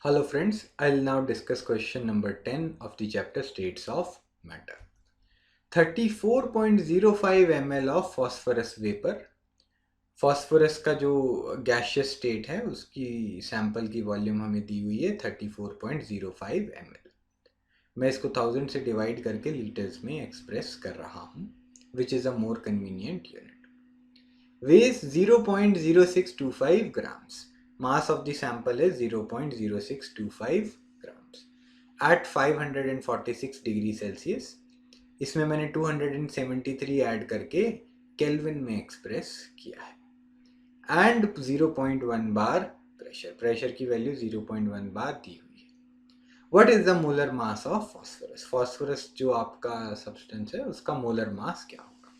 Hello friends, I'll now discuss question number 10 of the chapter States of Matter. 34.05 ml of phosphorus vapor. phosphorus का जो gaseous state है उसकी sample की volume हमें दी हुई है 34.05 ml. मैं इसको 1000 से डिवाइड करके लीटर्स में एक्सप्रेस कर रहा हूँ, which is a more convenient unit. Weighs 0.0625 grams. Mass of the sample is 0.0625 grams at 546 degree Celsius. इसमें मैंने 273 ऐड करके केल्विन में एक्सप्रेस किया है एंड 0.1 बार प्रेशर की वैल्यू 0.1 बार दी हुई है. What is the molar mass of phosphorus? Phosphorus जो आपका सब्सटेंस है उसका मोलर मास क्या होगा?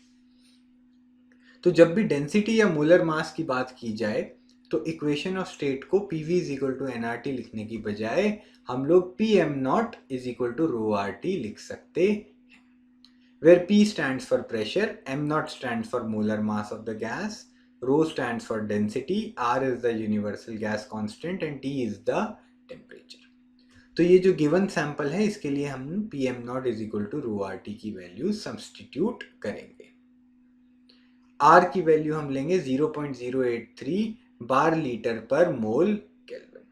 तो जब भी डेंसिटी या मोलर मास की बात की जाए तो इक्वेशन ऑफ स्टेट को PV is equal to NRT लिखने की बजाय हम लोग PM not is equal to rho R T लिख सकते हैं. Where P stands for pressure, M not stands for molar mass of the gas, rho stands for density, R is the universal gas constant and T is the temperature. तो ये जो given sample है इसके लिए हम PM not is equal to rho R T की value substitute करेंगे. R की वैल्यू हम लेंगे 0.083 बार लीटर पर मोल केल्विन.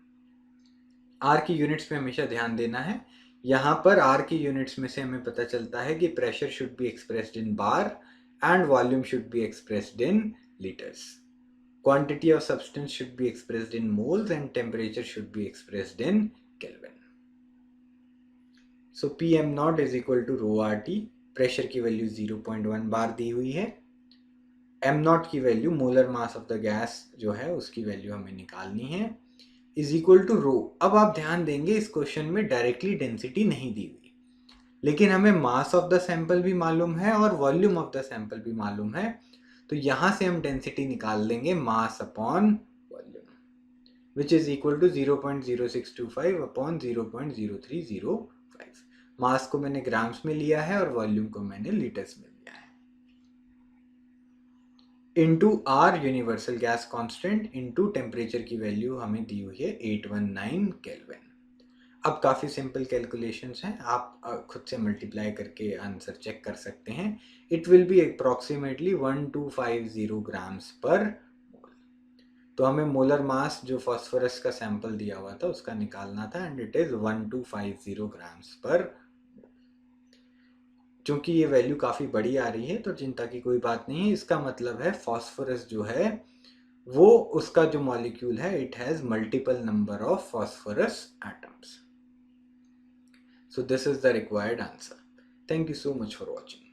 R की यूनिट्स में हमेशा ध्यान देना है. यहाँ पर R की यूनिट्स में से हमें पता चलता है कि pressure should be expressed in bar and volume should be expressed in litres. Quantity of substance should be expressed in moles and temperature should be expressed in Kelvin. So PM naught is equal to rho RT. Pressure की value 0.1 बार दी हुई है. M not की value molar mass of the gas जो है उसकी value हमें निकालनी है, इज इक्वल टू रो. अब आप ध्यान देंगे इस क्वेश्चन में डायरेक्टली डेंसिटी नहीं दी हुई, लेकिन हमें मास ऑफ द सैंपल भी मालूम है और वॉल्यूम ऑफ द सैंपल भी मालूम है. तो यहां से हम डेंसिटी निकाल लेंगे mass upon volume, which is equal to 0.0625 upon 0.0305. Mass को मैंने ग्राम्स में लिया है और वॉल्यूम को मैंने लीटर्स में लिया है. Into R universal gas constant into temperature की वैल्यू हमें दी हुई है 819 केल्विन. अब काफ़ी सिंपल कैलकुलेशंस हैं, आप खुद से मल्टीप्लाई करके आंसर चेक कर सकते हैं. It will be approximately 1250 grams पर मोल. तो हमें मोलर मास जो फॉस्फोरस का सैंपल दिया हुआ था उसका निकालना था एंड इट इज़ 1250 ग्राम्स पर. चूंकि ये वैल्यू काफ़ी बड़ी आ रही है तो चिंता की कोई बात नहीं है. इसका मतलब है फॉस्फोरस जो है वो उसका जो मॉलिक्यूल है it has multiple number of phosphorus atoms. So this is the required answer. Thank you so much for watching.